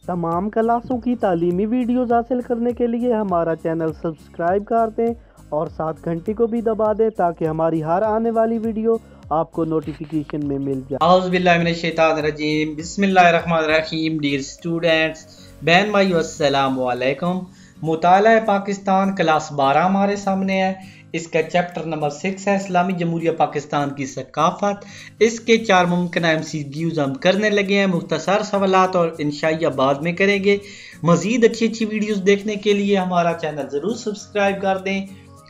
तमाम क्लासों की तालीमी वीडियोज़ हासिल करने के लिए हमारा चैनल सब्सक्राइब कर दें और साथ घंटी को भी दबा दें ताकि हमारी हर आने वाली वीडियो आपको नोटिफिकेशन में मिल जाए। औज़ुबिल्लाहिमिनश्शैतानिर्रजीम बिस्मिल्लाहिर्रहमानिर्रहीम। डियर स्टूडेंट्स, बहन भाइयों, अस्सलाम वालेकुम। मुताला पाकिस्तान क्लास 12 हमारे सामने है। इसका चैप्टर नंबर 6 है, इस्लामी जमहूरिया पाकिस्तान की सकाफत। इसके 4 मुमकिन MCQs हम करने लगे हैं। मुख्तसर सवालात और इंशाइया बाद में करेंगे। मज़ीद अच्छी वीडियोस देखने के लिए हमारा चैनल ज़रूर सब्सक्राइब कर दें,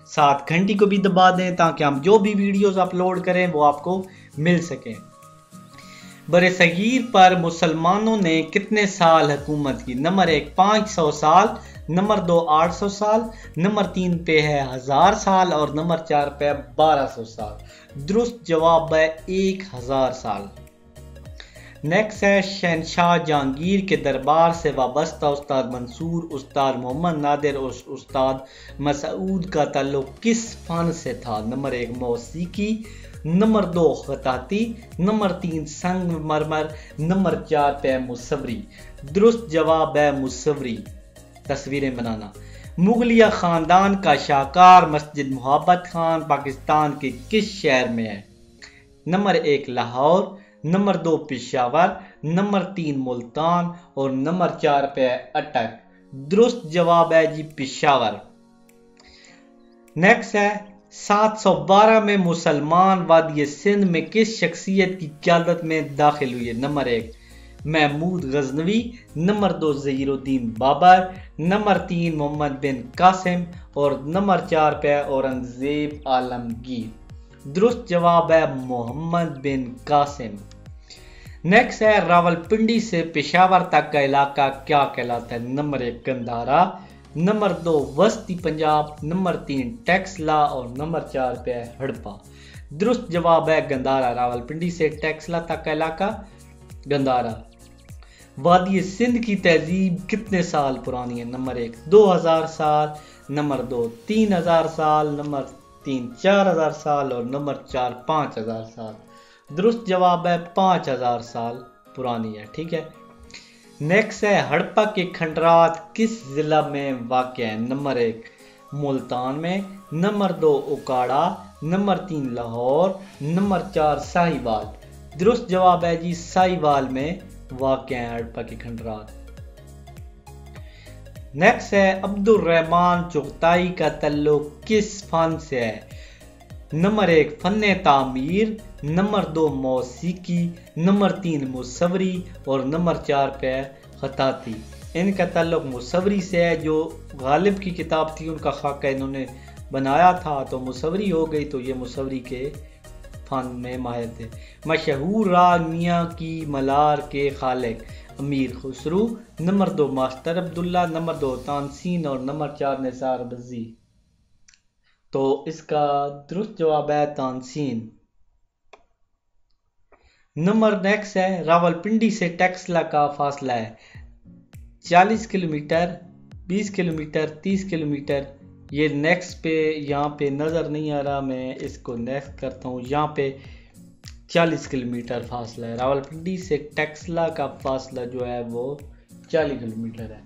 साथ घंटी को भी दबा दें ताकि हम जो भी वीडियोस अपलोड करें वो आपको मिल सकें। बरे सगीर पर मुसलमानों ने कितने साल हुकूमत की? नंबर 1 500 साल, नंबर 2 800 साल, नंबर 3 पे है 1000 साल और नंबर 4 पे 1200 साल। दुरुस्त जवाब है 1000 साल। नेक्स्ट है, शहनशाह जहांगीर के दरबार से वाबस्ता उस्ताद मंसूर, उस्ताद मोहम्मद नादिर और उस्ताद मसूद का ताल्लुक किस फन से था? नंबर 1 मौसीकी, नंबर 2 खताती, नंबर 3 संगमरमर, नंबर 4 पे मुसव्वरी। दुरुस्त जवाब है मुसव्वरी, तस्वीरें बनाना। मुगलिया खानदान का शाहकार मस्जिद मुहब्बत खान पाकिस्तान के किस शहर में है? Number 1 Lahore, number 2 Peshawar, number 3 Multan और नंबर 4 पे अटक। दुरुस्त जवाब है जी पेशावर। नेक्स्ट है, 712 में मुसलमान वादी सिंध में किस शख्सियत की क़यादत में दाखिल हुए? Number 1 Mahmud Ghaznavi, number 2 Zahiruddin Babur, number 3 Mohammad bin Qasim और नंबर 4 पे औरंगजेब आलमगीर। दुरुस्त जवाब है मोहम्मद बिन कासिम। नेक्स्ट है, रावलपिंडी से पेशावर तक का इलाका क्या कहलाता है? नंबर 1 गंधारा, नंबर 2 वस्ती पंजाब, नंबर 3 टेक्सला और नंबर 4 पे हड़प्पा। दुरुस्त जवाब है गंधारा। रावलपिंडी से टेक्सला तक का इलाका गंधारा। वादी सिंध की तहजीब कितने साल पुरानी है? नंबर 1 2000 साल, नंबर 2 3000 साल, नंबर 3 4000 साल और नंबर 4 5000 साल। दुरुस्त जवाब है 5000 साल पुरानी है। ठीक है। नेक्स्ट है, हड़प्पा के खंडरात किस जिला में वाक़या है? नंबर 1 मुल्तान में, नंबर 2 उकाड़ा, नंबर 3 लाहौर, नंबर 4 साहिवाल। दुरुस्त जवाब है जी साहिवाल में वाक़या है हड़प्पा के खंडरात। नेक्स्ट है, अब्दुल रहमान चुगताई का तल्लुक किस फन से है? नंबर 1 फन्ने तामीर, नंबर 2 मौसीकी, नंबर 3 मुसव्वरी और नंबर 4 पे खताती। इनका ताल्लुक मुसव्वरी से है। जो गालिब की किताब थी उनका खाका इन्होंने बनाया था तो मुसव्वरी हो गई, तो ये मुसव्वरी के फन में माहिर थे। मशहूर राग मियाँ की मलार के खालिक अमीर Khusru, number 2 master Abdullah, number 2 तानसीन और नंबर 4 निसार बजी। तो इसका दुरुस्त जवाब है तानसीन। नंबर नेक्स्ट है, रावलपिंडी से टेक्सला का फासला है 40 किलोमीटर, 20 किलोमीटर, 30 किलोमीटर। ये नेक्स्ट पे यहाँ पे नज़र नहीं आ रहा, मैं इसको नेक्स्ट करता हूँ। यहाँ पे 40 किलोमीटर फासला है। रावलपिंडी से टेक्सला का फासला जो है वो 40 किलोमीटर है।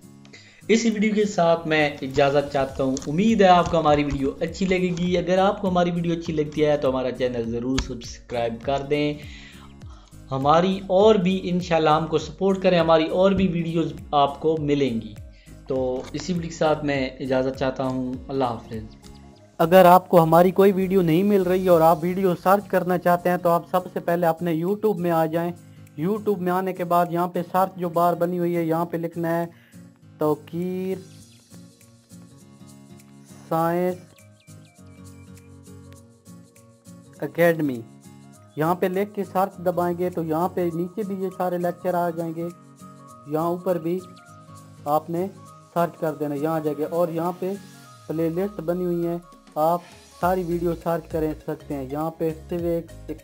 इस वीडियो के साथ मैं इजाज़त चाहता हूँ। उम्मीद है आपको हमारी वीडियो अच्छी लगेगी। अगर आपको हमारी वीडियो अच्छी लगती है तो हमारा चैनल ज़रूर सब्सक्राइब कर दें। हमारी और भी इंशाल्लाह हमको सपोर्ट करें, हमारी और भी वीडियोस आपको मिलेंगी। तो इसी वीडियो के साथ मैं इजाज़त चाहता हूँ। अल्लाह हाफ़िज़। अगर आपको हमारी कोई वीडियो नहीं मिल रही और आप वीडियो सर्च करना चाहते हैं तो आप सबसे पहले अपने YouTube में आ जाएं। YouTube में आने के बाद यहाँ पे सर्च जो बार बनी हुई है यहाँ पे लिखना है तौकीर साइंस एकेडमी। यहाँ पे लिख के सर्च दबाएंगे तो यहाँ पे नीचे भी ये सारे लेक्चर आ जाएंगे। यहाँ ऊपर भी आपने सर्च कर देना, यहाँ जगह, और यहाँ पे प्लेलिस्ट बनी हुई है, आप सारी वीडियो सर्च कर सकते हैं। यहाँ पे सिर्फ एक